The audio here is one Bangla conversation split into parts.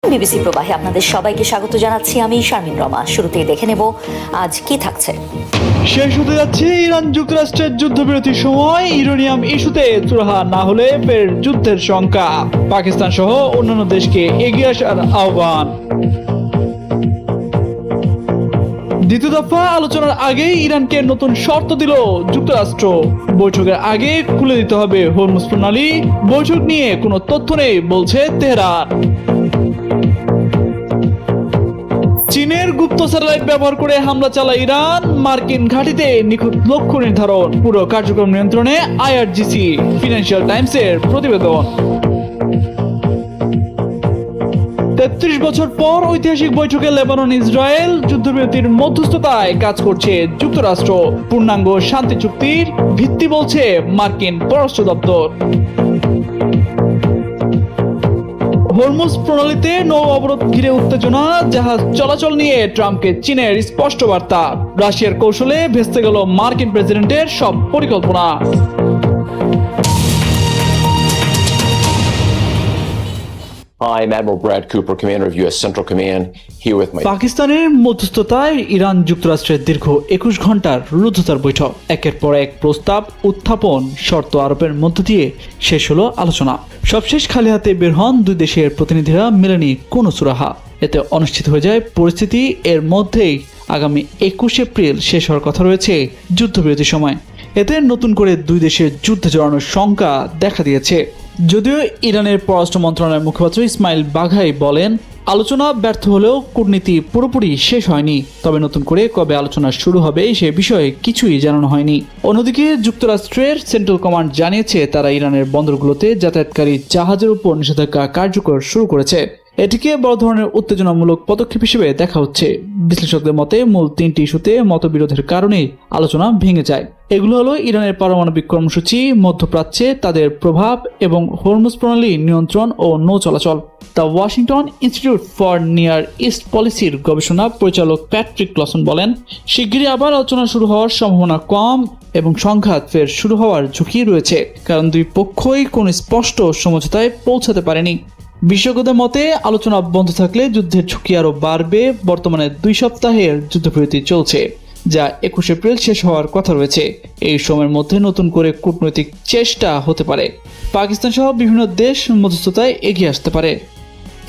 বিবিসি প্রবাহে আপনাদের সবাইকে স্বাগত জানাচ্ছি আমি শারমিন রমা। শুরুতেই দেখে নেব আজ কি থাকছে। শেষ হতে যাচ্ছে ইরান যুক্তরাষ্ট্রের যুদ্ধবিরতির সময় ইউরেনিয়াম ইস্যুতে চূড়ান্ত না হলে ফের যুদ্ধের শঙ্কা, পাকিস্তান সহ অন্যান্য দেশকে এগিয়ে আসার আহ্বান। দ্বিতীয় দফা আলোচনার আগেই ইরানকে নতুন শর্ত দিল যুক্তরাষ্ট্র। বৈঠকের আগে খুলে দিতে হবে হরমুজ প্রণালী, বৈঠক নিয়ে কোনো তথ্য নেই বলছে তেহরান। চীনের গুপ্ত স্যাটেলাইট ব্যবহার করে হামলা চালায় ইরান, মার্কিন ঘাঁটিতে নিখুঁত লক্ষ্য নির্ধারণ, পুরো কার্যক্রম নিয়ন্ত্রণে আইআরজিসি, ফিনান্সিয়াল টাইমসের প্রতিবেদন। ৩৩ বছর পর ঐতিহাসিক বৈঠকে লেবানন ইসরায়েল যুদ্ধবিরতির মধ্যস্থতায় কাজ করছে যুক্তরাষ্ট্র, পূর্ণাঙ্গ শান্তি চুক্তির ভিত্তি বলছে মার্কিন পররাষ্ট্র দপ্তর। হরমুজ প্রণালীতে নৌ অবরোধ ঘিরে উত্তেজনা, জাহাজ চলাচল নিয়ে ট্রাম্পকে চীনের স্পষ্ট বার্তা, রাশিয়ার কৌশলে ভেস্তে গেল মার্কিন প্রেসিডেন্টের সব পরিকল্পনা। Hi, I'm Admiral Brad Cooper, Commander of U.S. Central Command, here with my... পাকিস্তানের মধ্যস্থতায় ইরান যুক্তরাষ্ট্রের দীর্ঘ ২১ ঘন্টার রুদ্ধতার বৈঠক, একের পর এক প্রস্তাব উত্থাপন, শর্ত আরোপের মধ্য দিয়ে শেষ হলো আলোচনা। সবশেষ খালি হাতে বের হন দুই দেশের প্রতিনিধিরা, মেলেনি কোনো সুরাহা। এতে অনিশ্চিত হয়ে যায় পরিস্থিতি। এর মধ্যেই আগামী ২১ এপ্রিল শেষ হওয়ার কথা রয়েছে যুদ্ধবিরতির সময়। এতে নতুন করে দুই দেশের যুদ্ধে জড়ানোর শঙ্কা দেখা দিয়েছে। যদিও ইরানের পররাষ্ট্র মন্ত্রণালয়ের মুখপাত্র ইসমাইল বাঘাই বলেন, আলোচনা ব্যর্থ হলেও কূটনীতি পুরোপুরি শেষ হয়নি, তবে নতুন করে কবে আলোচনা শুরু হবে সে বিষয়ে কিছুই জানানো হয়নি। অন্যদিকে যুক্তরাষ্ট্রের সেন্ট্রাল কমান্ড জানিয়েছে তারা ইরানের বন্দরগুলোতে যাতায়াতকারী জাহাজের উপর নিষেধাজ্ঞা কার্যকর শুরু করেছে। এটিকে বড় ধরনের উত্তেজনামূলক পদক্ষেপ হিসেবে দেখা হচ্ছে। বিশ্লেষকদের মতে মূল তিনটি ইস্যুতে মতবিরোধের কারণে আলোচনা ভেঙে যায়। এগুলো হলো ইরানের পারমাণবিক কর্মসূচি, মধ্যপ্রাচ্যে তাদের প্রভাব এবং হরমুজ প্রণালী নিয়ন্ত্রণ ও নৌ চলাচল। The Washington institute for near east পলিসির গবেষণা পরিচালক প্যাট্রিক ক্লসন বলেন, শিগগিরই আবার আলোচনা শুরু হওয়ার সম্ভাবনা কম এবং সংঘাত ফের শুরু হওয়ার ঝুঁকি রয়েছে, কারণ দুই পক্ষই কোনো স্পষ্ট সমঝোতায় পৌঁছাতে পারেনি। বিশেষজ্ঞদের মতে আলোচনা বন্ধ থাকলে যুদ্ধের ঝুঁকি আরও বাড়বে। বর্তমানে ২ সপ্তাহের যুদ্ধবিরতি চলছে, যা ২১ এপ্রিল শেষ হওয়ার কথা রয়েছে। এই সময়ের মধ্যে নতুন করে কূটনৈতিক চেষ্টা হতে পারে, পাকিস্তান সহ বিভিন্ন দেশ মধ্যস্থতায় এগিয়ে আসতে পারে।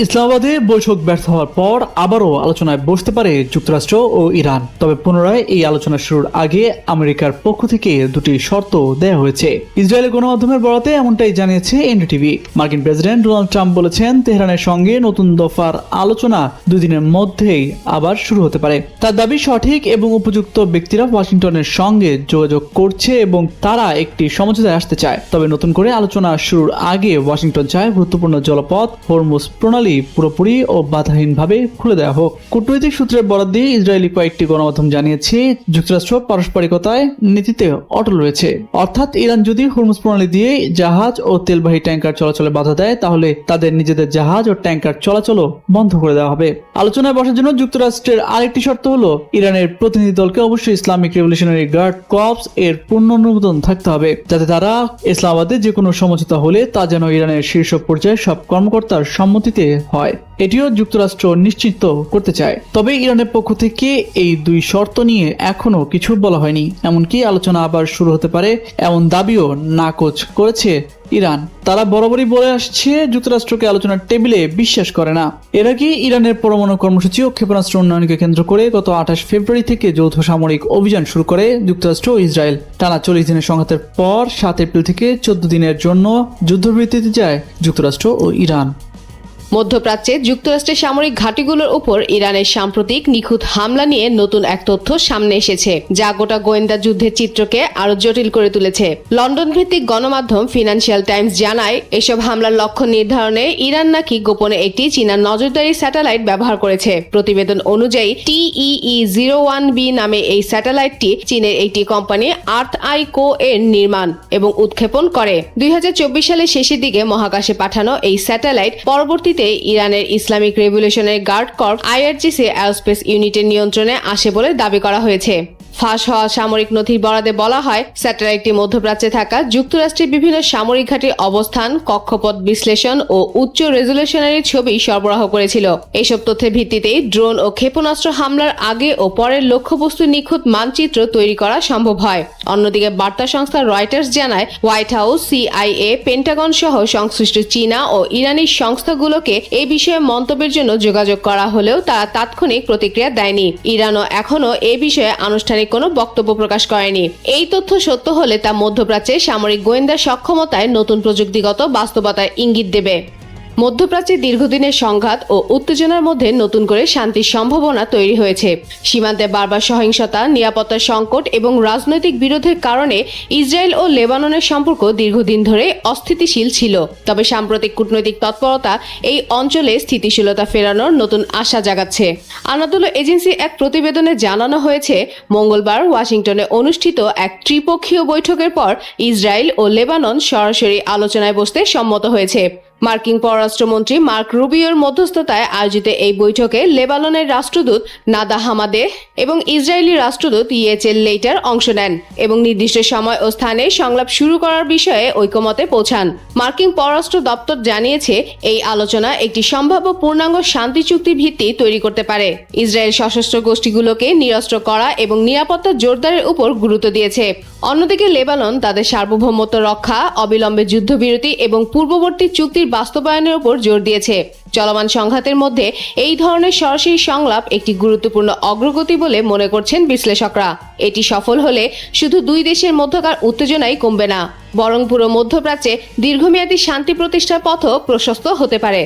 ইসলামাবাদে বৈঠক ব্যর্থ হওয়ার পর আবারও আলোচনায় বসতে পারে যুক্তরাষ্ট্র ও ইরান, তবে পুনরায় এই আলোচনা শুরুর আগে আমেরিকার পক্ষ থেকে দুটি শর্ত দেওয়া হয়েছে। ইসরায়েলের গণমাধ্যমের বরাতে এমনটাই জানিয়েছে এনডিটিভি। মার্কিন প্রেসিডেন্ট ডোনাল্ড ট্রাম্প বলেছেন, তেহরানের সঙ্গে নতুন দফার আলোচনা ২ দিনের মধ্যেই আবার শুরু হতে পারে। তার দাবি, সঠিক এবং উপযুক্ত ব্যক্তিরা ওয়াশিংটনের সঙ্গে যোগাযোগ করছে এবং তারা একটি সমঝোতায় আসতে চায়। তবে নতুন করে আলোচনা শুরুর আগে ওয়াশিংটন চায় গুরুত্বপূর্ণ জলপথ হরমুজ প্রণালী পুরোপুরি ও বাধাহীনভাবে খুলে দেওয়া হোক। কূটনৈতিক সূত্রের বরাত দিয়ে ইসরায়েলি কয়েকটি গণমাধ্যম জানিয়েছে, যুক্তরাষ্ট্র পারস্পরিকতায় নীতিতে অটল রয়েছে। অর্থাৎ ইরান যদি হরমুজ প্রণালী দিয়ে জাহাজ ও তেলবাহী ট্যাঙ্কার চলাচলে বাধা দেয়, তাহলে তাদের নিজেদের জাহাজ ও ট্যাঙ্কার চলাচলও বন্ধ করে দেওয়া হবে। আলোচনায় বসার জন্য যুক্তরাষ্ট্রের আরেকটি শর্ত হলো, ইরানের প্রতিনিধি দলকে অবশ্যই ইসলামিক রেভলিউশনারি গার্ড কর্পস এর পূর্ণ অনুমোদন থাকতে হবে, যাতে তারা ইসলামাবাদে যে কোনো সমঝোতা হলে তা যেন ইরানের শীর্ষ পর্যায়ে সব কর্মকর্তার সম্মতিতে হয়। এটিও যুক্তরাষ্ট্র নিশ্চিত করতে চায়। তবে ইরানের পক্ষ থেকে এই ২ শর্ত নিয়ে এখনো কিছু বলা হয়নি। এমনকি আলোচনা আবার শুরু হতে পারে এমন দাবিও নাকচ করেছে ইরান। তারা বরাবরই বলে আসছে যুক্তরাষ্ট্রকে আলোচনার টেবিলে বিশ্বাস করে না। এর আগে ইরানের পরমাণু কর্মসূচি ও ক্ষেপণাস্ত্র উন্নয়নকে কেন্দ্র করে গত ২৮ ফেব্রুয়ারি থেকে যৌথ সামরিক অভিযান শুরু করে যুক্তরাষ্ট্র ও ইসরায়েল। টানা ৪০ দিনের সংঘাতের পর ৭ এপ্রিল থেকে ১৪ দিনের জন্য যুদ্ধবিরতিতে যায় যুক্তরাষ্ট্র ও ইরান। মধ্যপ্রাচ্যে যুক্তরাষ্ট্রের সামরিক ঘাঁটিগুলোর উপর ইরানের সাম্প্রতিক নিখুঁত হামলা নিয়ে নতুন এক তথ্য সামনে এসেছে, যা গোটা গোয়েন্দা যুদ্ধের চিত্রকে আরো জটিল করে তুলেছে। লন্ডন ভিত্তিক গণমাধ্যম ফিনান্সিয়াল টাইমস জানায়, এসব হামলার লক্ষ্য নির্ধারণে ইরান নাকি গোপনে একটি চীনা নজরদারি স্যাটেলাইট ব্যবহার করেছে। প্রতিবেদন অনুযায়ী TEE-01B নামে এই স্যাটেলাইটটি চীনের একটি কোম্পানি আর্থ আই কো এর নির্মাণ এবং উৎক্ষেপণ করে। ২০২৪ সালের শেষের দিকে মহাকাশে পাঠানো এই স্যাটেলাইট পরবর্তীতে ইরানের Islamic revolutionary guard corps IRGC aerospace ইউনিটের নিয়ন্ত্রণে আসে বলে দাবি করা হয়েছে। ফাঁস হওয়া সামরিক নথির বরাদে বলা হয়, স্যাটেলাইটটি মধ্যপ্রাচ্যে থাকা যুক্তরাষ্ট্রের বিভিন্ন সামরিক ঘাঁটির অবস্থান, কক্ষপথ বিশ্লেষণ ও উচ্চ রেজলিউশনারি ছবি সরবরাহ করেছিল। এসব তথ্যের ভিত্তিতেই ড্রোন ও ক্ষেপণাস্ত্র হামলার আগে ও পরের লক্ষ্যবস্তু নিখুঁত মানচিত্র তৈরি করা সম্ভব হয়। অন্যদিকে বার্তা সংস্থা রয়টার্স জানায়, হোয়াইট হাউস, CIA, পেন্টাগন সহ সংশ্লিষ্ট চীনা ও ইরানি সংস্থাগুলোকে এই বিষয়ে মন্তব্যের জন্য যোগাযোগ করা হলেও তারা তাৎক্ষণিক প্রতিক্রিয়া দেয়নি। ইরানও এখনও এ বিষয়ে আনুষ্ঠানিক কোনো বক্তব্য প্রকাশ করেনি। এই তথ্য সত্য হলে তা মধ্যপ্রাচ্যে সামরিক গোয়েন্দা সক্ষমতায় নতুন প্রযুক্তিগত বাস্তবতার ইঙ্গিত দেবে। মধ্যপ্রাচ্যে দীর্ঘদিনের সংঘাত ও উত্তেজনার মধ্যে নতুন করে শান্তির সম্ভাবনা তৈরি হয়েছে। সীমান্তে বারবার সহিংসতা, নিরাপত্তা সংকট এবং রাজনৈতিক বিরোধের কারণে ইসরায়েল ও লেবাননের সম্পর্ক দীর্ঘদিন ধরে অস্থিতিশীল ছিল। তবে সাম্প্রতিক কূটনৈতিক তৎপরতা এই অঞ্চলে স্থিতিশীলতা ফেরানোর নতুন আশা জাগাচ্ছে। আনাদোলু এজেন্সি এক প্রতিবেদনে জানানো হয়েছে, মঙ্গলবার ওয়াশিংটনে অনুষ্ঠিত এক ত্রিপক্ষীয় বৈঠকের পর ইসরায়েল ও লেবানন সরাসরি আলোচনায় বসতে সম্মত হয়েছে। মার্কিন পররাষ্ট্রমন্ত্রী মার্ক রুবিওর মধ্যস্থতায় আয়োজিত এই বৈঠকে লেবাননের রাষ্ট্রদূত নাদা হামাদে এবং ইসরায়েলি রাষ্ট্রদূত ইয়েচেল লেইটার অংশ নেন এবং নির্দিষ্ট সময় ও স্থানে সংলাপ শুরু করার বিষয়ে ঐকমত্যে পৌঁছান। মার্কিন পররাষ্ট্র দপ্তর জানিয়েছে, এই আলোচনা একটি সম্ভাব্য পূর্ণাঙ্গ শান্তি চুক্তির ভিত্তি তৈরি করতে পারে। ইসরায়েল সশস্ত্র গোষ্ঠীগুলোকে নিরস্ত্র করা এবং নিরাপত্তা জোরদারের উপর গুরুত্ব দিয়েছে। অন্যদিকে লেবানন তাদের সার্বভৌমত্ব রক্ষা, অবিলম্বে যুদ্ধবিরতি এবং পূর্ববর্তী চুক্তির বাস্তবায়নের উপর জোর দিয়েছে। চলমান সংঘাতের মধ্যে এই ধরনের সরাসরি সংলাপ একটি গুরুত্বপূর্ণ অগ্রগতি বলে মনে করছেন বিশ্লেষকরা। এটি সফল হলে শুধু দুই দেশের মধ্যকার উত্তেজনাই কমবে না, বরং পুরো মধ্যপ্রাচ্যে দীর্ঘমেয়াদী শান্তি প্রতিষ্ঠার পথও প্রশস্ত হতে পারে।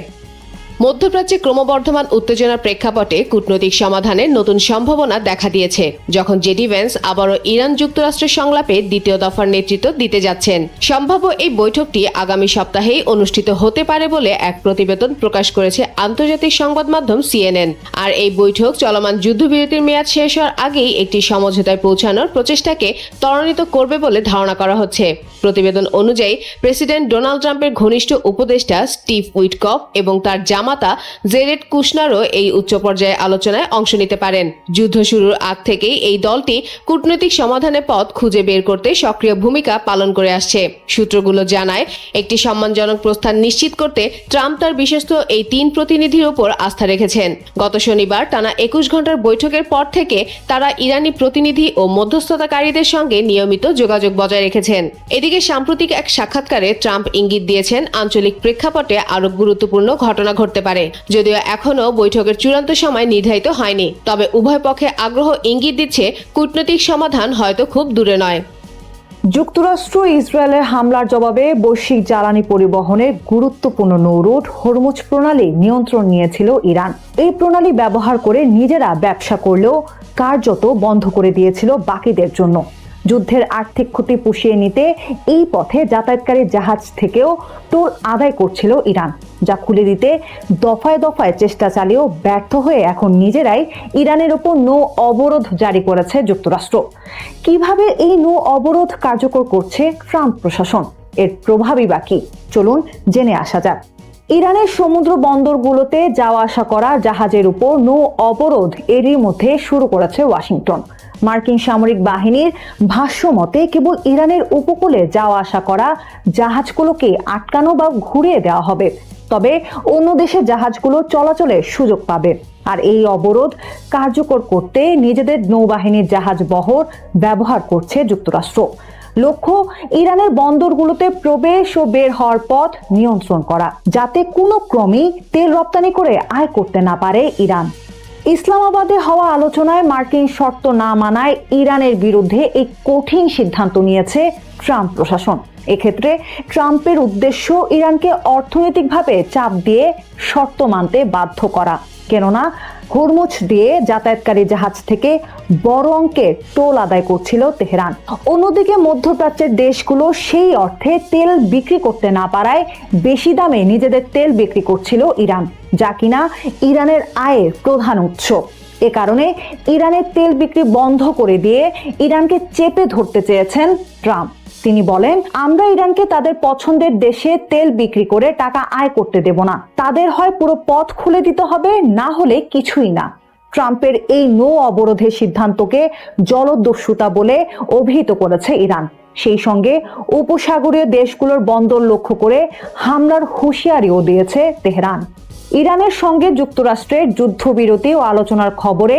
মধ্যপ্রাচ্যে ক্রমবর্ধমান উত্তেজনার প্রেক্ষাপটে কূটনৈতিক সমাধানের নতুন সম্ভাবনা দেখা দিয়েছে, যখন জেডি ভ্যান্স আবারও ইরান যুক্তরাষ্ট্রের সংলাপে দ্বিতীয় দফার নেতৃত্ব দিতে যাচ্ছেন। সম্ভাব্য এই বৈঠকটি আগামী সপ্তাহেই অনুষ্ঠিত হতে পারে বলে এক প্রতিবেদন প্রকাশ করেছে আন্তর্জাতিক সংবাদ মাধ্যম CNN। আর এই বৈঠক চলমান যুদ্ধবিরতির মেয়াদ শেষ হওয়ার আগেই একটি সমঝোতায় পৌঁছানোর প্রচেষ্টাকে ত্বরান্বিত করবে বলে ধারণা করা হচ্ছে। প্রতিবেদন অনুযায়ী প্রেসিডেন্ট ডোনাল্ড ট্রাম্পের ঘনিষ্ঠ উপদেষ্টা স্টিভ উইটকফ এবং তার জামাতা জেরেড কুশনারও এই উচ্চ পর্যায়ে আলোচনায় অংশ নিতে পারেন। যুদ্ধ শুরুর আগ থেকেই এই দলটি কূটনৈতিক সমাধানের পথ খুঁজে বের করতে সক্রিয় ভূমিকা পালন করে আসছে। সূত্রগুলো জানায়, একটি সম্মানজনক প্রস্থান নিশ্চিত করতে ট্রাম্প তার বিশ্বস্ত এই 3 প্রতিনিধির উপর আস্থা রেখেছেন। গত শনিবার টানা 21 ঘন্টার বৈঠকের পর থেকে তারা ইরানি প্রতিনিধি ও মধ্যস্থতাকারীদের সঙ্গে নিয়মিত যোগাযোগ বজায় রেখেছেন। এদিকে সাম্প্রতিক এক সাক্ষাৎকারে ট্রাম্প ইঙ্গিত দিয়েছেন, আঞ্চলিক প্রেক্ষাপটে আরো গুরুত্বপূর্ণ ঘটনা ঘটতে পারে। যদিও এখনও বৈঠকের চূড়ান্ত সময় নির্ধারিত হয়নি, তবে উভয় পক্ষে আগ্রহ ইঙ্গিত দিচ্ছে কূটনৈতিক সমাধান হয়তো খুব দূরে নয়। যুক্তরাষ্ট্র ইসরায়েলের হামলার জবাবে বৈশ্বিক জ্বালানি পরিবহনের গুরুত্বপূর্ণ নৌরুট হরমুজ প্রণালী নিয়ন্ত্রণ নিয়েছিল ইরান। এই প্রণালী ব্যবহার করে নিজেরা ব্যবসা করলেও কার্যত বন্ধ করে দিয়েছিল বাকিদের জন্য। যুদ্ধের আর্থিক ক্ষতি পুষিয়ে নিতে এই পথে যাতায়াতকারী জাহাজ থেকেও টোল আদায় করছিল ইরান, যা খুলে দিতে দফায় দফায় চেষ্টা চালিয়েও ব্যর্থ হয়ে এখন নিজেরাই ইরানের উপর নৌ অবরোধ জারি করেছে যুক্তরাষ্ট্র। কিভাবে এই নৌ অবরোধ কার্যকর করছে ট্রাম্প প্রশাসন, এর প্রভাবই বা কি, চলুন জেনে আসা যাক। ইরানের সমুদ্র বন্দরগুলোতে যাওয়া আসা করা জাহাজের উপর নৌ অবরোধ এরই মধ্যে শুরু করেছে ওয়াশিংটন। মার্কিন সামরিক বাহিনীর ভাষ্য মতে কেবল ইরানের উপকূলে যাওয়া আসা করা জাহাজগুলোকে আটকানো বা ঘুরিয়ে দেওয়া হবে, তবে অন্য দেশের জাহাজগুলো চলাচলের সুযোগ পাবে। আর এই অবরোধ কার্যকর করতে নিজেদের নৌবাহিনীর জাহাজ বহর ব্যবহার করছে যুক্তরাষ্ট্র। লক্ষ্য ইরানের বন্দরগুলোতে প্রবেশ ও বের হওয়ার পথ নিয়ন্ত্রণ করা, যাতে কোনো ক্রমেই তেল রপ্তানি করে আয় করতে না পারে ইরান। ইসলামাবাদে হওয়া আলোচনায় মার্কিন শর্ত না মানায় ইরানের বিরুদ্ধে এই কঠিন সিদ্ধান্ত নিয়েছে ট্রাম্প প্রশাসন। এক্ষেত্রে ট্রাম্পের উদ্দেশ্য ইরানকে অর্থনৈতিকভাবে চাপ দিয়ে শর্ত মানতে বাধ্য করা, কেননা হরমুজ দিয়ে যাতায়াতকারী জাহাজ থেকে বড় অঙ্কের টোল আদায় করছিল তেহরান। অন্যদিকে মধ্যপ্রাচ্যের দেশগুলো সেই অর্থে তেল বিক্রি করতে না পারায় বেশি দামে নিজেদের তেল বিক্রি করছিল ইরান, যা কিনা ইরানের আয়ের প্রধান উৎস। এ কারণে ইরানের তেল বিক্রি বন্ধ করে দিয়ে ইরানকে চেপে ধরতে চেয়েছেন ট্রাম্প। তিনি বলেন, আমরা ইরানকে তাদের পছন্দের দেশে তেল বিক্রি করে টাকা আয় করতে দেব না। তাদের হয় পুরো পথ খুলে দিতে হবে, না হলে কিছুই না। ট্রাম্পের এই নো অবরোধের সিদ্ধান্তকে জলদস্যুতা বলে অভিহিত করেছে ইরান। সেই সঙ্গে উপসাগরীয় দেশগুলোর বন্দর লক্ষ্য করে হামলার হুঁশিয়ারিও দিয়েছে তেহরান। ইরানের সঙ্গে যুক্তরাষ্ট্রের যুদ্ধবিরতি ও আলোচনার খবরে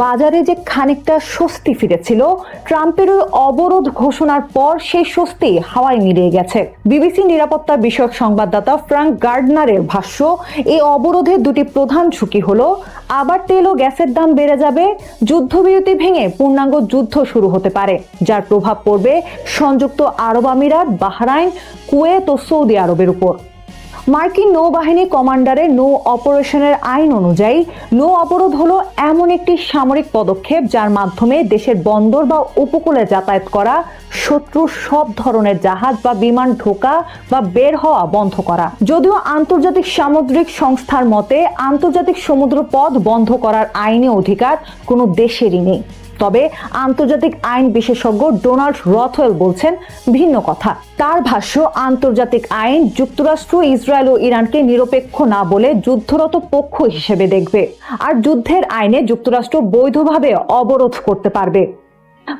বাজারে যে খানিকটা স্বস্তি ফিরেছিল, ট্রাম্পের ওই অবরোধ ঘোষণার পর সেই স্বস্তি হাওয়ায় মিলিয়ে গেছে। বিবিসি নিরাপত্তা বিষয়ক সংবাদদাতা ফ্রাঙ্ক গার্ডনারের ভাষ্য, এই অবরোধের দুটি প্রধান ঝুঁকি হলো আবার তেল ও গ্যাসের দাম বেড়ে যাবে, যুদ্ধবিরতি ভেঙে পূর্ণাঙ্গ যুদ্ধ শুরু হতে পারে, যার প্রভাব পড়বে সংযুক্ত আরব আমিরাত, বাহরাইন, কুয়েত ও সৌদি আরবের উপর। মার্কিন নৌবাহিনী কমান্ডারের নৌ অপারেশনের আইন অনুযায়ী নৌ অবরোধ হলো এমন একটি সামরিক পদক্ষেপ যার মাধ্যমে দেশের বন্দর বা উপকূলে যাতায়াত করা শত্রুর সব ধরনের জাহাজ বা বিমান ঢোকা বা বের হওয়া বন্ধ করা। যদিও আন্তর্জাতিক সামুদ্রিক সংস্থার মতে আন্তর্জাতিক সমুদ্র পথ বন্ধ করার আইনি অধিকার কোনো দেশেরই নেই, তবে আন্তর্জাতিক আইন বিশেষজ্ঞ ডোনাল্ড রথওয়েল বলছেন ভিন্ন কথা। তার ভাষ্য, আন্তর্জাতিক আইন যুক্তরাষ্ট্র, ইসরায়েল ও ইরানকে নিরপেক্ষ না বলে যুদ্ধরত পক্ষ হিসেবে দেখবে, আর যুদ্ধের আইনে যুক্তরাষ্ট্র বৈধভাবে অবরোধ করতে পারবে।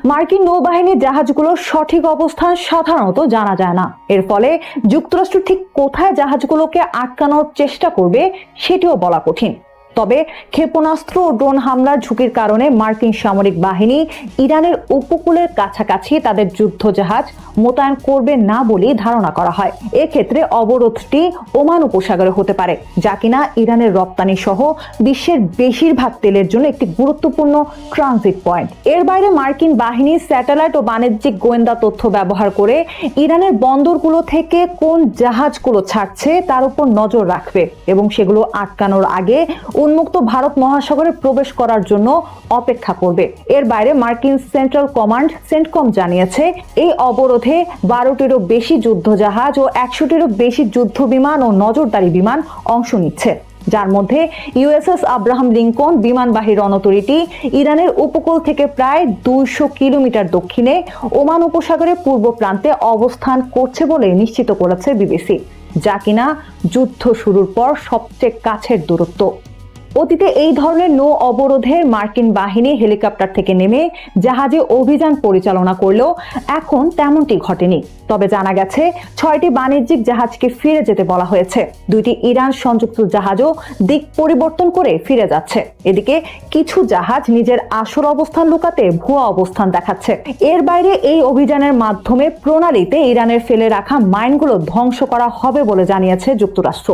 মার্কিন নৌবাহিনীর জাহাজগুলোর সঠিক অবস্থান সাধারণত জানা যায় না। এর ফলে যুক্তরাষ্ট্র ঠিক কোথায় জাহাজগুলোকে আটকানোর চেষ্টা করবে সেটিও বলা কঠিন। তবে ক্ষেপণাস্ত্র ও ড্রোন হামলার ঝুঁকির কারণে মার্কিন সামরিক বাহিনী ইরানের উপকূলের কাছাকাছি তাদের যুদ্ধ জাহাজ মোতায়েন করবে না বলেই ধারণা করা হয়। এক্ষেত্রে অবরোধটি ওমান উপসাগরে হতে পারে, যা কিনা ইরানের রপ্তানি সহ বিশ্বের বেশিরভাগ তেলের জন্য একটি গুরুত্বপূর্ণ ট্রানজিট পয়েন্ট। এর বাইরে মার্কিন বাহিনী স্যাটেলাইট ও বাণিজ্যিক গোয়েন্দা তথ্য ব্যবহার করে ইরানের বন্দরগুলো থেকে কোন জাহাজগুলো ছাড়ছে তার উপর নজর রাখবে এবং সেগুলো আটকানোর আগে উন্মুক্ত ভারত মহাসাগরে প্রবেশ করার জন্য অপেক্ষা করবে। এর বাইরে মার্কিন সেন্ট্রাল কমান্ড সেন্টকম জানিয়েছে এই অবরোধে 12টিরও বেশি যুদ্ধ জাহাজ ও 100টিরও বেশি যুদ্ধ বিমান ও নজরদারি বিমান অংশ নিচ্ছে, যার মধ্যে ইউএসএস আব্রাহাম লিঙ্কন বিমানবাহী রণতরীটি ইরানের উপকূল থেকে প্রায় 200 কিলোমিটার দক্ষিণে ওমান উপসাগরের পূর্ব প্রান্তে অবস্থান করছে বলে নিশ্চিত করেছে বিবিসি, যা কিনা যুদ্ধ শুরুর পর সবচেয়ে কাছের দূরত্ব। অতীতে এই ধরনের নৌ অবরোধে মার্কিন বাহিনী হেলিকপ্টার থেকে নেমে জাহাজে অভিযান পরিচালনা করলেও এখন তেমনটি ঘটেনি। তবে জানা গেছে 6টি বাণিজ্যিক জাহাজকে ফিরে যেতে বলা হয়েছে। 2টি ইরান সংযুক্ত জাহাজও দিক পরিবর্তন করে ফিরে যাচ্ছে। এদিকে কিছু জাহাজ নিজের আসল অবস্থান লুকাতে ভুয়া অবস্থান দেখাচ্ছে। এর বাইরে এই অভিযানের মাধ্যমে প্রণালীতে ইরানের ফেলে রাখা মাইনগুলো ধ্বংস করা হবে বলে জানিয়েছে যুক্তরাষ্ট্র।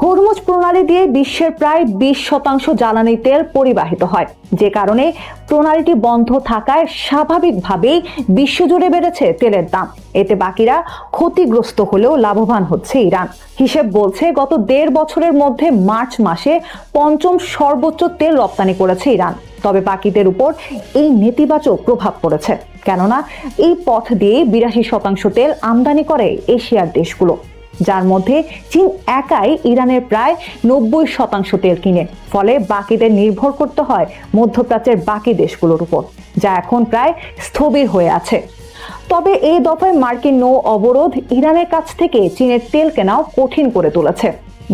হরমুজ প্রণালী দিয়ে বিশ্বের প্রায় 20% জ্বালানি তেল পরিবাহিত হয়, যে কারণে প্রণালীটি বন্ধ থাকায় স্বাভাবিকভাবেই বিশ্বজুড়ে বেড়েছে তেলের দাম। এতে বাকিরা ক্ষতিগ্রস্ত হলেও লাভবান হচ্ছে ইরান। হিসেব বলছে গত 1.5 বছরের মধ্যে মার্চ মাসে 5ম সর্বোচ্চ তেল রপ্তানি করেছে ইরান। তবে বাকিদের উপর এই নেতিবাচক প্রভাব পড়েছে, কেননা এই পথ দিয়ে 82% তেল আমদানি করে এশিয়ার দেশগুলো, যার মধ্যে চীন একাই ইরানের প্রায় 90% তেল কিনে। ফলে বাকিদের নির্ভর করতে হয় মধ্যপ্রাচ্যের বাকি দেশগুলোর উপর, যা এখন প্রায় স্থবির হয়ে আছে। তবে এই দফায় মার্কিন নৌ অবরোধ ইরানের কাছ থেকে চীনের তেল কেনাও কঠিন করে তুলেছে।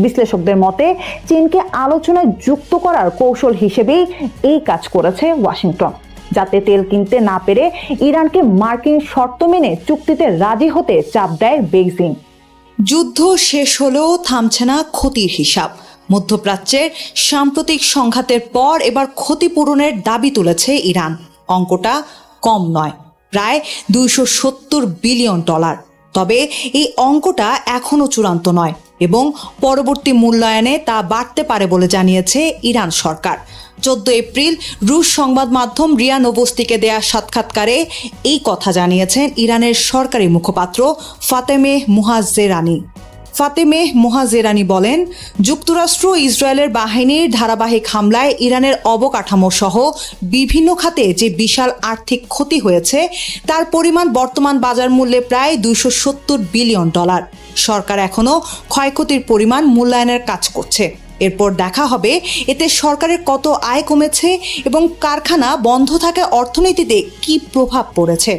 বিশ্লেষকদের মতে চীনকে আলোচনায় যুক্ত করার কৌশল হিসেবেই এই কাজ করেছে ওয়াশিংটন, যাতে তেল কিনতে না পেরে ইরানকে মার্কিন শর্ত মেনে চুক্তিতে রাজি হতে চাপ দেয় বেইজিং। যুদ্ধ শেষ হলেও থামছে না ক্ষতির হিসাব। মধ্যপ্রাচ্যের সাম্প্রতিক সংঘাতের পর এবার ক্ষতিপূরণের দাবি তুলেছে ইরান। অঙ্কটা কম নয়, প্রায় $270 বিলিয়ন। তবে এই অঙ্কটা এখনও চূড়ান্ত নয় এবং পরবর্তী মূল্যায়নে তা বাড়তে পারে বলে জানিয়েছে ইরান সরকার। 14 এপ্রিল রুশ সংবাদ মাধ্যম রিয়া নোভোস্তিকে দেয়া সাক্ষাৎকারে এই কথা জানিয়েছেন ইরানের সরকারি মুখপাত্র ফাতেমেহ মোহাজেরানি বলেন, যুক্তরাষ্ট্র ইসরায়েলের বাহিনীর ধারাবাহিক হামলায় ইরানের অবকাঠামো সহ বিভিন্ন খাতে যে বিশাল আর্থিক ক্ষতি হয়েছে তার পরিমাণ বর্তমান বাজার মূল্যে প্রায় $270 বিলিয়ন। সরকার এখনও ক্ষয়ক্ষতির পরিমাণ মূল্যায়নের কাজ করছে। এরপর দেখা হবে এতে সরকারের কত আয় কমেছে এবং কারখানা বন্ধ থাকায় অর্থনীতিতে কী প্রভাব পড়েছে।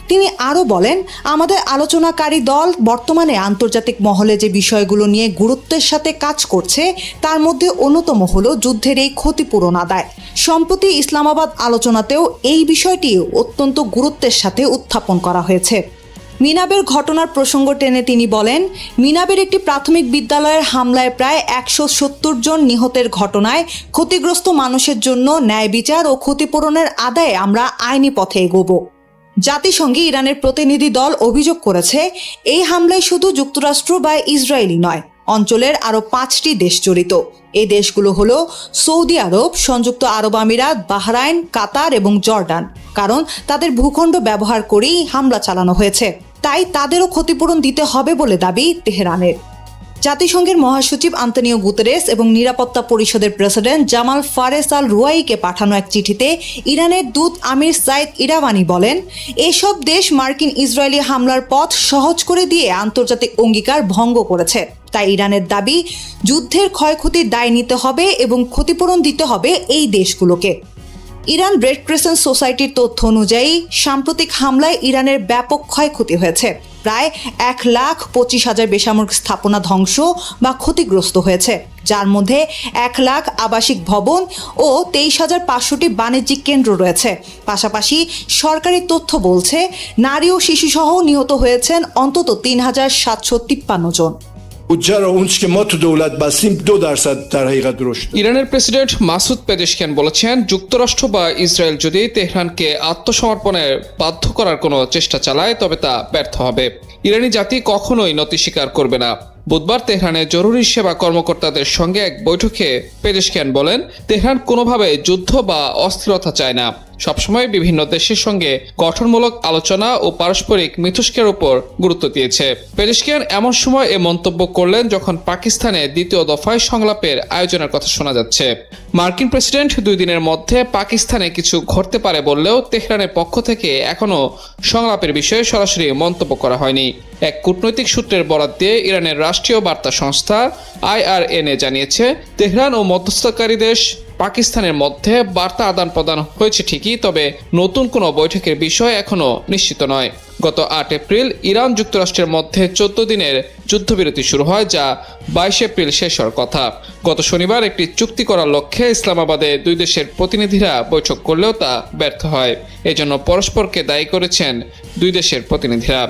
তিনি আরও বলেন, আমাদের আলোচনাকারী দল বর্তমানে আন্তর্জাতিক মহলে যে বিষয়গুলো নিয়ে গুরুত্বের সাথে কাজ করছে তার মধ্যে অন্যতম হলো যুদ্ধের এই ক্ষতিপূরণ আদায়। সম্প্রতি ইসলামাবাদ আলোচনাতেও এই বিষয়টি অত্যন্ত গুরুত্বের সাথে উত্থাপন করা হয়েছে। মিনাবের ঘটনার প্রসঙ্গ টেনে তিনি বলেন, মিনাবের একটি প্রাথমিক বিদ্যালয়ের হামলায় প্রায় 170 জন নিহতের ঘটনায় ক্ষতিগ্রস্ত মানুষের জন্য ন্যায় বিচার ও ক্ষতিপূরণের আদায়ে আমরা আইনি পথে এগোব। জাতিসংঘে ইরানের প্রতিনিধি দল অভিযোগ করেছে, এই হামলায় শুধু যুক্তরাষ্ট্র বা ইসরায়েলই নয়, অঞ্চলের আরও 5টি দেশ জড়িত। এই দেশগুলো হলো সৌদি আরব, সংযুক্ত আরব আমিরাত, বাহরাইন, কাতার এবং জর্ডান। কারণ তাদের ভূখণ্ড ব্যবহার করেই হামলা চালানো হয়েছে, তাই তাদেরও ক্ষতিপূরণ দিতে হবে বলে দাবি তেহরানের। জাতিসংঘের মহাসচিব আন্তোনিও গুতেরেস এবং নিরাপত্তা পরিষদের প্রেসিডেন্ট জামাল ফারেস আল রুয়াইকে পাঠানো এক চিঠিতে ইরানের দূত আমির সাইদ ইরাওয়ানি বলেন, এসব দেশ মার্কিন ইসরায়েলি হামলার পথ সহজ করে দিয়ে আন্তর্জাতিক অঙ্গীকার ভঙ্গ করেছে। তাই ইরানের দাবি, যুদ্ধের ক্ষয়ক্ষতির দায় নিতে হবে এবং ক্ষতিপূরণ দিতে হবে এই দেশগুলোকে। ইরান রেড ক্রিসেন্ট সোসাইটির তথ্য অনুযায়ী সাম্প্রতিক হামলায় ইরানের ব্যাপক ক্ষয়ক্ষতি হয়েছে। প্রায় 1,25,000 বেসামরিক স্থাপনা ধ্বংস বা ক্ষতিগ্রস্ত হয়েছে, যার মধ্যে 1 লাখ আবাসিক ভবন ও 23,500টি বাণিজ্যিক কেন্দ্র রয়েছে। পাশাপাশি সরকারি তথ্য বলছে, নারী ও শিশুসহ নিহত হয়েছেন অন্তত 3,753 জন। چرا اون چی که ما تو دولت بستیم 2% در حقیقت رشد داد. ইরানের প্রেসিডেন্ট মাসুদ পেজেশকিয়ান বলেছেন, যুক্তরাষ্ট্র বা ইসরায়েল যদি তেহরানকে আত্মসমর্পণে বাধ্য করার কোনো চেষ্টা চালায় তবে তা ব্যর্থ হবে। ইরানি জাতি কখনোই নতি স্বীকার করবে না। বুধবার তেহরানে জরুরি সেবা কর্মকর্তাদের সঙ্গে এক বৈঠকে পেজেশকিয়ান বলেন, তেহরান কোনোভাবে যুদ্ধ বা অস্থিরতা চায় না, সবসময় বিভিন্ন দেশের সঙ্গে গঠনমূলক আলোচনা ও পারস্পরিক মিথস্ক্রিয়ার উপর গুরুত্ব দিয়েছে। পেজেশকিয়ান এমন সময় এ মন্তব্য করলেন যখন পাকিস্তানে দ্বিতীয় দফায় সংলাপের আয়োজনের কথা শোনা যাচ্ছে। মার্কিন প্রেসিডেন্ট 2 দিনের মধ্যে পাকিস্তানে কিছু ঘটতে পারে বললেও তেহরানের পক্ষ থেকে এখনও সংলাপের বিষয়ে সরাসরি মন্তব্য করা হয়নি। এক কূটনৈতিক সূত্রের বরাত দিয়ে ইরানের রাষ্ট্রীয় বার্তা সংস্থা IRNA জানিয়েছে, তেহরান ও মধ্যস্থতাকারী দেশ পাকিস্তানের মধ্যে বার্তা আদান প্রদান হয়েছে ঠিকই, তবে নতুন কোনো বৈঠকের বিষয় এখনও নিশ্চিত নয়। গত 8 এপ্রিল ইরান যুক্তরাষ্ট্রের মধ্যে 14 দিনের যুদ্ধবিরতি শুরু হয়, যা 22 এপ্রিল শেষ হওয়ার কথা। গত শনিবার একটি চুক্তি করার লক্ষ্যে ইসলামাবাদে 2 দেশের প্রতিনিধিরা বৈঠক করলেও তা ব্যর্থ হয়। এজন্য পরস্পরকে দায়ী করেছেন 2 দেশের প্রতিনিধিরা।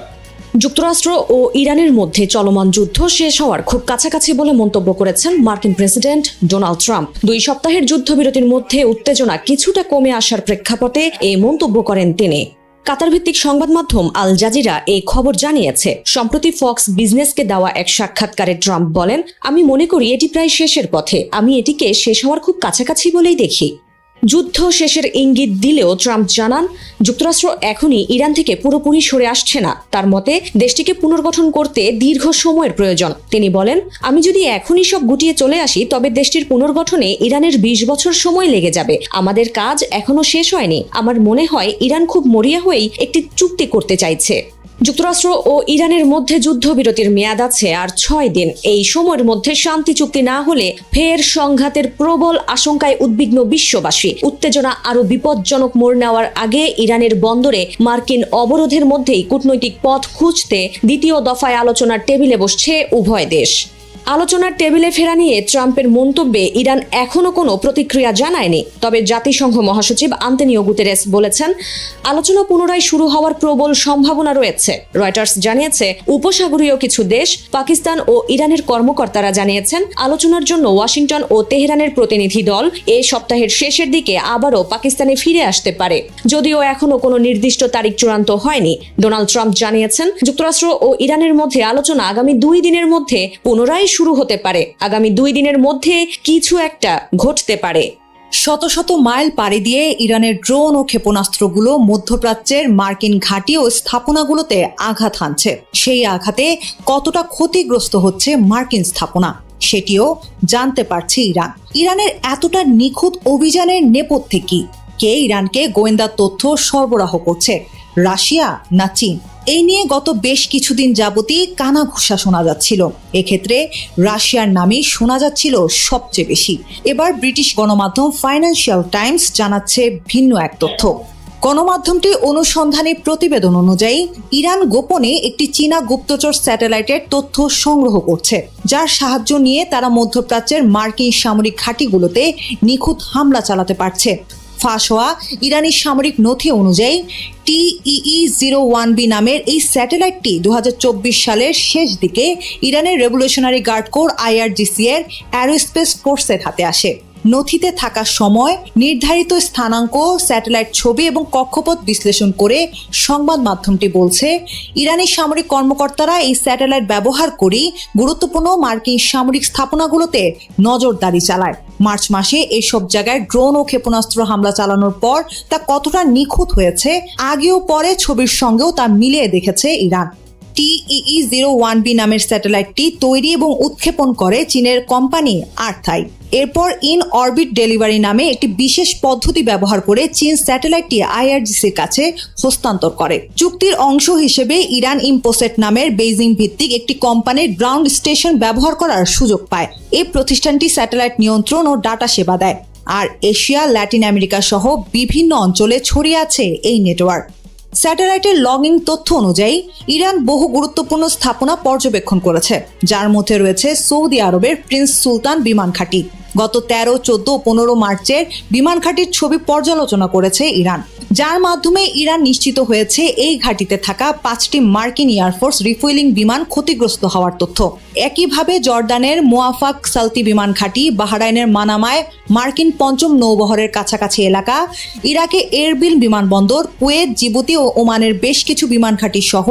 যুক্তরাষ্ট্র ও ইরানের মধ্যে চলমান যুদ্ধ শেষ হওয়ার খুব কাছাকাছি বলে মন্তব্য করেছেন মার্কিন প্রেসিডেন্ট ডোনাল্ড ট্রাম্প। 2 সপ্তাহের যুদ্ধবিরতির মধ্যে উত্তেজনা কিছুটা কমে আসার প্রেক্ষাপটে এই মন্তব্য করেন তিনি। কাতার ভিত্তিক সংবাদ মাধ্যম আল জাজিরা এই খবর জানিয়েছে। সম্প্রতি ফক্স বিজনেসকে দেওয়া এক সাক্ষাৎকারে ট্রাম্প বলেন, আমি মনে করি এটি প্রায় শেষের পথে, আমি এটিকে শেষ হওয়ার খুব কাছাকাছি বলেই দেখি। যুদ্ধ শেষের ইঙ্গিত দিলেও ট্রাম্প জানান, যুক্তরাষ্ট্র এখনই ইরান থেকে পুরোপুরি সরে আসছে না। তার মতে দেশটিকে পুনর্গঠন করতে দীর্ঘ সময়ের প্রয়োজন। তিনি বলেন, আমি যদি এখনই সব গুটিয়ে চলে আসি তবে দেশটির পুনর্গঠনে ইরানের 20 বছর সময় লেগে যাবে। আমাদের কাজ এখনো শেষ হয়নি। আমার মনে হয় ইরান খুব মরিয়া হয়েই একটি চুক্তি করতে চাইছে। যুক্তরাষ্ট্র ও ইরানের মধ্যে যুদ্ধবিরতির মেয়াদ আছে আর 6 দিন। এই সময়ের মধ্যে শান্তি চুক্তি না হলে ফের সংঘাতের প্রবল আশঙ্কায় উদ্বিগ্ন বিশ্ববাসী। উত্তেজনা আরো বিপজ্জনক মোড় নেওয়ার আগে ইরানের বন্দরে মার্কিন অবরোধের মধ্যেই কূটনৈতিক পথ খুঁজতে দ্বিতীয় দফায় আলোচনার টেবিলে বসছে উভয় দেশ। আলোচনার টেবিলে ফেরা নিয়ে ট্রাম্পের মন্তব্যে ইরান এখনো কোনো প্রতিক্রিয়া জানায়নি। তবে জাতিসংঘ মহাসচিব আন্তোনিও গুতেরেস বলেছেন, আলোচনা পুনরায় শুরু হওয়ার প্রবল সম্ভাবনা রয়েছে। রয়টার্স জানিয়েছে, উপসাগরীয় কিছু দেশ, পাকিস্তান ও ইরানের কর্মকর্তারা জানিয়েছেন, আলোচনার জন্য ওয়াশিংটন ও তেহরানের প্রতিনিধি দল এ সপ্তাহের শেষের দিকে আবারও পাকিস্তানে ফিরে আসতে পারে, যদিও এখনো কোনো নির্দিষ্ট তারিখ চূড়ান্ত হয়নি। ডোনাল্ড ট্রাম্প জানিয়েছেন, যুক্তরাষ্ট্র ও ইরানের মধ্যে আলোচনা আগামী 2 দিনের মধ্যে পুনরায় শুরু হতে পারে। আগামী 2 দিনের মধ্যে কিছু একটা ঘটতে পারে। শত শত মাইল পাড়ি দিয়ে ইরানের ড্রোন ও ক্ষেপণাস্ত্রগুলো মধ্যপ্রাচ্যের মার্কিন ঘাঁটি ও স্থাপনাগুলোতে আঘাত হানছে। সেই আঘাতে কতটা ক্ষতিগ্রস্ত হচ্ছে মার্কিন স্থাপনা সেটিও জানতে পারছে ইরান। ইরানের এতটা নিখুঁত অভিযানের নেপথ্যে কি? কে ইরানকে গোয়েন্দা তথ্য সরবরাহ করছে, রাশিয়া না চীন? এই নিয়ে গত বেশ কিছুদিন যাবতই কানাঘুষা শোনা যাচ্ছিল। এক্ষেত্রে রাশিয়ার নামই শোনা যাচ্ছিল সবচেয়ে বেশি। এবার ব্রিটিশ গণমাধ্যম ফাইন্যান্সিয়াল টাইমস জানাচ্ছে ভিন্ন এক তথ্য। গণমাধ্যমটি অনুসন্ধানী প্রতিবেদন অনুযায়ী ইরান গোপনে একটি চীনা গুপ্তচর স্যাটেলাইটের তথ্য সংগ্রহ করছে, যার সাহায্য নিয়ে তারা মধ্যপ্রাচ্যের মার্কিন সামরিক ঘাঁটিগুলোতে নিখুঁত হামলা চালাতে পারছে। ফাঁস হওয়া ইরানি সামরিক নথি অনুযায়ী TEE-01B নামের এই স্যাটেলাইটটি 2024 সালের শেষ দিকে ইরানের রেভলিউশনারি গার্ড কোর IRGC এর অ্যারোস্পেস ফোর্সের হাতে আসে। নথিতে থাকা সময়, নির্ধারিত স্থানাঙ্ক, স্যাটেলাইট ছবি এবং কক্ষপথ বিশ্লেষণ করে সংবাদ মাধ্যমটি বলছে, ইরানি সামরিক কর্মকর্তারা এই স্যাটেলাইট ব্যবহার করেই গুরুত্বপূর্ণ মার্কিন সামরিক স্থাপনাগুলোতে নজরদারি চালায়। মার্চ মাসে এইসব জায়গায় ড্রোন ও ক্ষেপণাস্ত্র হামলা চালানোর পর তা কতটা নিখুঁত হয়েছে, আগে ও পরে ছবির সঙ্গেও তা মিলিয়ে দেখেছে ইরান। TEE-01B নামের স্যাটেলাইটটি তৈরি এবং উৎক্ষেপণ করে চীনের কোম্পানি আর্থাই। এরপর ইন অরবিট ডেলিভারি নামে একটি বিশেষ পদ্ধতি ব্যবহার করে চীন স্যাটেলাইটটি IRGCর কাছে হস্তান্তর করে। চুক্তির অংশ হিসেবে ইরান ইম্পোসেট নামের বেইজিং ভিত্তিক একটি কোম্পানির গ্রাউন্ড স্টেশন ব্যবহার করার সুযোগ পায়। এই প্রতিষ্ঠানটি স্যাটেলাইট নিয়ন্ত্রণ ও ডাটা সেবা দেয়, আর এশিয়া, ল্যাটিন আমেরিকা সহ বিভিন্ন অঞ্চলে ছড়িয়ে আছে এই নেটওয়ার্ক। স্যাটেলাইটের লগিং তথ্য অনুযায়ী ইরান বহু গুরুত্বপূর্ণ স্থাপনা পর্যবেক্ষণ করেছে, যার মধ্যে রয়েছে সৌদি আরবের প্রিন্স সুলতান বিমান ঘাঁটি। গত 13, 14 ও 15 মার্চের বিমান ঘাঁটির ছবি পর্যালোচনা করেছে ইরান, যার মাধ্যমে ইরান নিশ্চিত হয়েছে এই ঘাঁটিতে থাকা 5টি মার্কিন এয়ারফোর্স রিফুয়েলিং বিমান ক্ষতিগ্রস্ত হওয়ার তথ্য। একইভাবে জর্ডানের মোয়াফাক সালতি বিমান ঘাঁটি, বাহরাইনের মানামায় মার্কিন 5ম নৌবহরের কাছাকাছি এলাকা, ইরাকে এরবিল বিমানবন্দর, কুয়েত, জিবুতি ও ওমানের বেশ কিছু বিমান ঘাঁটি সহ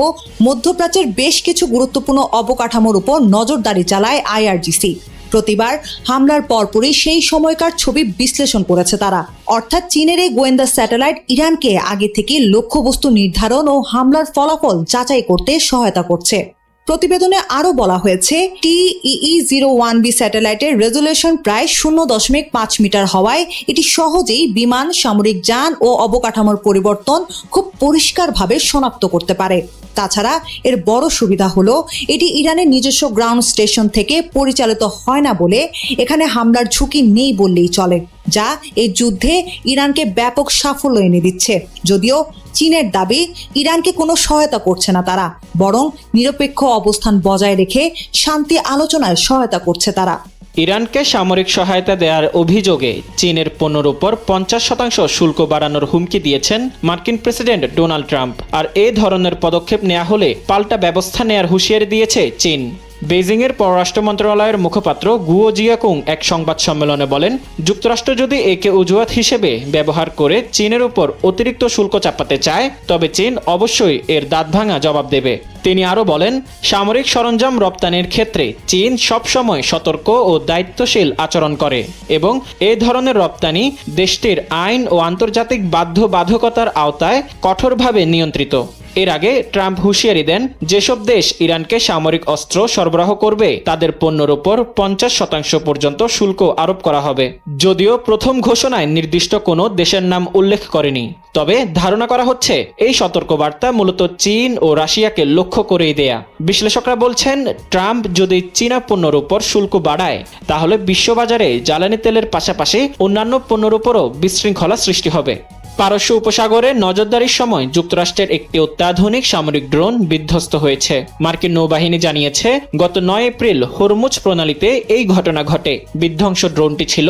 মধ্যপ্রাচ্যের বেশ কিছু গুরুত্বপূর্ণ অবকাঠামোর উপর নজরদারি চালায় IRGC। প্রতিবার হামলার পরপরই সেই সময়কার ছবি বিশ্লেষণ করেছে তারা, অর্থাৎ চীনের এই গোয়েন্দা স্যাটেলাইট ইরানকে আগে থেকে লক্ষ্যবস্তু নির্ধারণ ও হামলার ফলাফল যাচাই করতে সহায়তা করছে। প্রতিবেদনে আরও বলা হয়েছে, TEE-01B স্যাটেলাইটের রেজুলেশন প্রায় 0.5 মিটার হওয়ায় এটি সহজেই বিমান, সামরিক যান ও অবকাঠামোর পরিবর্তন খুব পরিষ্কারভাবে শনাক্ত করতে পারে। তাছাড়া এর বড় সুবিধা হলো এটি ইরানের নিজস্ব গ্রাউন্ড স্টেশন থেকে পরিচালিত হয় না বলে এখানে হামলার ঝুঁকি নেই বললেই চলে, যা এই যুদ্ধে ইরানকে ব্যাপক সাফল্য এনে দিচ্ছে। যদিও চীনের দাবি, ইরানকে কোনো সহায়তা করছে না তারা, বরং নিরপেক্ষ অবস্থান বজায় রেখে শান্তি আলোচনায় সহায়তা করছে তারা। ইরানকে সামরিক সহায়তা দেওয়ার অভিযোগে চীনের পণ্যের উপর 50% শুল্ক বাড়ানোর হুমকি দিয়েছেন মার্কিন প্রেসিডেন্ট ডোনাল্ড ট্রাম্প। আর এই ধরনের পদক্ষেপ নেওয়া হলে পাল্টা ব্যবস্থা নেওয়ার হুঁশিয়ারি দিয়েছে চীন। বেইজিংয়ের পররাষ্ট্র মন্ত্রণালয়ের মুখপাত্র গুয়ো জিয়াকুং এক সংবাদ সম্মেলনে বলেন, যুক্তরাষ্ট্র যদি একে অজুহাত হিসেবে ব্যবহার করে চীনের উপর অতিরিক্ত শুল্ক চাপাতে চায়, তবে চীন অবশ্যই এর দাঁতভাঙা জবাব দেবে। তিনি আরও বলেন, সামরিক সরঞ্জাম রপ্তানির ক্ষেত্রে চীন সবসময় সতর্ক ও দায়িত্বশীল আচরণ করে এবং এই ধরনের রপ্তানি দেশটির আইন ও আন্তর্জাতিক বাধ্যবাধকতার আওতায় কঠোরভাবে নিয়ন্ত্রিত। এর আগে ট্রাম্প হুঁশিয়ারি দেন, যেসব দেশ ইরানকে সামরিক অস্ত্র সরবরাহ করবে তাদের পণ্যের উপর 50% পর্যন্ত শুল্ক আরোপ করা হবে। যদিও প্রথম ঘোষণায় নির্দিষ্ট কোনো দেশের নাম উল্লেখ করেনি, তবে ধারণা করা হচ্ছে এই সতর্কবার্তা মূলত চীন ও রাশিয়াকে লক্ষ্য করেই দেয়া। বিশ্লেষকরা বলছেন, ট্রাম্প যদি চীনা পণ্যের উপর শুল্ক বাড়ায় তাহলে বিশ্ববাজারে জ্বালানি তেলের পাশাপাশি অন্যান্য পণ্যের উপরও বিশৃঙ্খলা সৃষ্টি হবে। পারস্য উপসাগরে নজরদারির সময় যুক্তরাষ্ট্রের একটি অত্যাধুনিক সামরিক ড্রোন বিধ্বস্ত হয়েছে। মার্কিন নৌবাহিনী জানিয়েছে, গত 9 এপ্রিল হরমুজ প্রণালীতে এই ঘটনা ঘটে। বিধ্বংস ড্রোনটি ছিল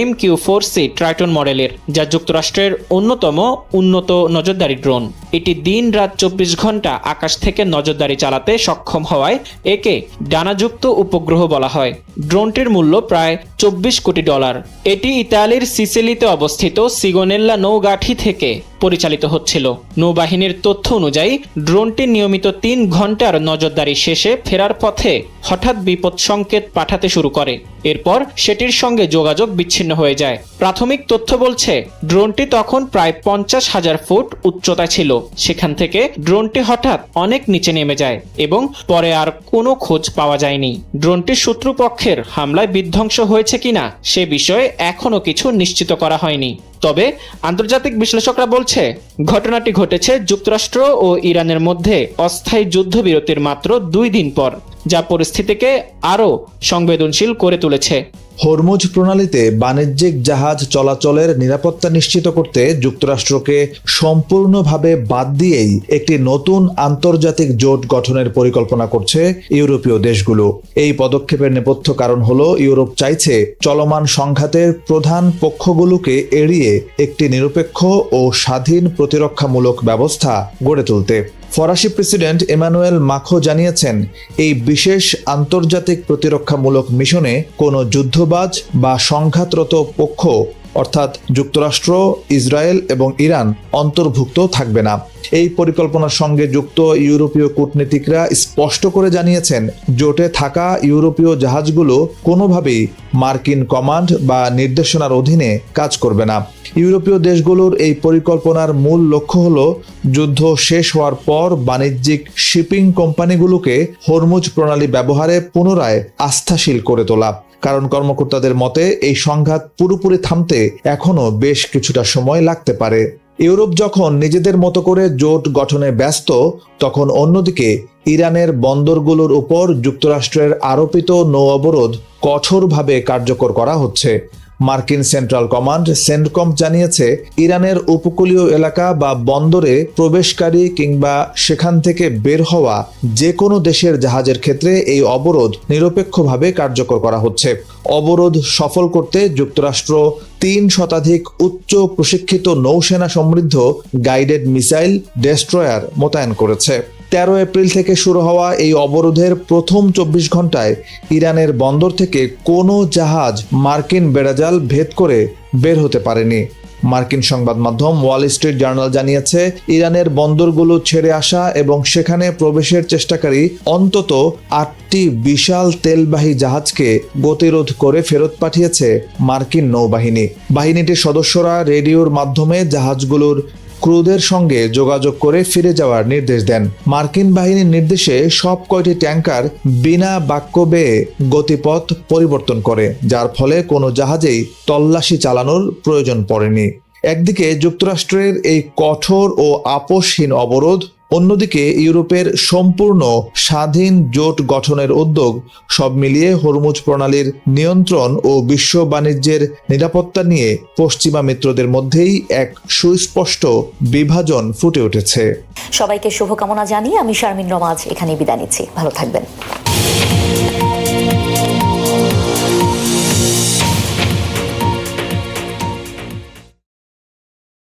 MQ-4C ট্রাইটন মডেলের, যা যুক্তরাষ্ট্রের অন্যতম উন্নত নজরদারি ড্রোন। এটি দিন-রাত 24 ঘন্টা আকাশ থেকে নজরদারি চালাতে সক্ষম হওয়ায় একে ডানাযুক্ত উপগ্রহ বলা হয়। ড্রোনটির মূল্য প্রায় $24 কোটি। এটি ইতালির সিসিলিতে অবস্থিত সিগোনেল্লা নৌঘাঁটি থেকে পরিচালিত হচ্ছিল। নৌবাহিনীর তথ্য অনুযায়ী ড্রোনটি নিয়মিত 3 ঘন্টার নজরদারি শেষে ফেরার পথে হঠাৎ বিপদ সংকেত পাঠাতে শুরু করে। এরপর সেটির সঙ্গে যোগাযোগ বিচ্ছিন্ন হয়ে যায়। প্রাথমিক তথ্য বলছে, ড্রোনটি তখন প্রায় 50,000 ফুট উচ্চতায় ছিল। সেখান থেকে ড্রোনটি হঠাৎ অনেক নিচে নেমে যায় এবং পরে আর কোনো খোঁজ পাওয়া যায়নি। ড্রোনটি শত্রুপক্ষের হামলায় বিধ্বংস হয়েছে কিনা সে বিষয়ে এখনো কিছু নিশ্চিত করা হয়নি। তবে আন্তর্জাতিক বিশ্লেষকরা বলছে, ঘটনাটি ঘটেছে যুক্তরাষ্ট্র ও ইরানের মধ্যে অস্থায়ী যুদ্ধবিরতির মাত্র 2 দিন পর। যা পরিস্থিতিকে আরও সংবেদনশীল করে তুলেছে। হরমুজ প্রণালীতে বাণিজ্যিক জাহাজ চলাচলের নিরাপত্তা নিশ্চিত করতে যুক্তরাষ্ট্রকে সম্পূর্ণভাবে বাদ দিয়েই একটি নতুন আন্তর্জাতিক জোট গঠনের পরিকল্পনা করছে ইউরোপীয় দেশগুলো। এই পদক্ষেপের নেপথ্য কারণ হলো ইউরোপ চাইছে চলমান সংঘাতের প্রধান পক্ষগুলোকে এড়িয়ে একটি নিরপেক্ষ ও স্বাধীন প্রতিরক্ষামূলক ব্যবস্থা গড়ে তুলতে। ফরাসি প্রেসিডেন্ট এমানুয়েল মাখো জানিয়েছেন, এই বিশেষ আন্তর্জাতিক প্রতিরক্ষামূলক মিশনে কোনো যুদ্ধবাজ বা সংঘাতরত পক্ষ অর্থাৎ যুক্তরাষ্ট্র, ইসরায়েল এবং ইরান অন্তর্ভুক্ত থাকবে না। এই পরিকল্পনার সঙ্গে যুক্ত ইউরোপীয় কূটনীতিকরা স্পষ্ট করে জানিয়েছেন, জোটে থাকা ইউরোপীয় জাহাজগুলো কোনোভাবেই মার্কিন কমান্ড বা নির্দেশনার অধীনে কাজ করবে না। ইউরোপীয় দেশগুলোর এই পরিকল্পনার মূল লক্ষ্য হলো যুদ্ধ শেষ হওয়ার পর বাণিজ্যিক শিপিং কোম্পানিগুলোকে হরমুজ প্রণালী ব্যবহারে পুনরায় আস্থাশীল করে তোলা। কারণ কর্মকর্তাদের মতে এই সংঘাত পুরোপুরি থামতে এখনো বেশ কিছুটা সময় লাগতে পারে। ইউরোপ যখন নিজেদের মতো করে জোট গঠনে ব্যস্ত, তখন অন্যদিকে ইরানের বন্দরগুলোর উপর যুক্তরাষ্ট্রের আরোপিত নৌ অবরোধ কঠোরভাবে কার্যকর করা হচ্ছে। মার্কিন সেন্ট্রাল কমান্ড সেন্টকম জানিয়েছে, ইরানের উপকূলীয় এলাকা বা বন্দরে প্রবেশকারী কিংবা সেখান থেকে বের হওয়া যে কোনো দেশের জাহাজের ক্ষেত্রে এই অবরোধ নিরপেক্ষভাবে কার্যকর করা হচ্ছে। অবরোধ সফল করতে যুক্তরাষ্ট্র 3 শতাধিক উচ্চ প্রশিক্ষিত নৌসেনা সমৃদ্ধ গাইডেড মিসাইল ডেস্ট্রয়ার মোতায়েন করেছে। 13 এপ্রিল থেকে শুরু হওয়া এই অবরোধের প্রথম 24 ঘন্টায় ইরানের বন্দর থেকে কোনো জাহাজ মার্কিন বেড়াজাল ভেদ করে বের হতে পারেনি। মার্কিন সংবাদ মাধ্যম ওয়াল স্ট্রিট জার্নাল জানিয়েছে, ইরানের বন্দরগুলো ছেড়ে আসা এবং সেখানে প্রবেশের চেষ্টাকারী অন্তত 8টি বিশাল তেলবাহী জাহাজকে গতিরোধ করে ফেরত পাঠিয়েছে মার্কিন নৌবাহিনী। বাহিনীটির সদস্যরা রেডিওর মাধ্যমে জাহাজগুলোর ক্রুদের সঙ্গে যোগাযোগ করে ফিরে যাওয়ার নির্দেশ দেন। মার্কিন বাহিনীর নির্দেশে সব কয়টি ট্যাঙ্কার বিনা বাক্য বেয়ে গতিপথ পরিবর্তন করে, যার ফলে কোনো জাহাজেই তল্লাশি চালানোর প্রয়োজন পড়েনি। একদিকে যুক্তরাষ্ট্রের এই কঠোর ও আপোষহীন অবরোধ, অন্যদিকে ইউরোপের সম্পূর্ণ স্বাধীন জোট গঠনের উদ্যোগ, সব মিলিয়ে হরমুজ প্রণালীর নিয়ন্ত্রণ ও বিশ্ব বাণিজ্যের নিরাপত্তা নিয়ে পশ্চিমা মিত্রদের মধ্যেই এক সুস্পষ্ট বিভাজন ফুটে উঠেছে। সবাইকে শুভকামনা জানিয়ে আমি শারমিন রমা এখানে বিদায় নিচ্ছি। ভালো থাকবেন।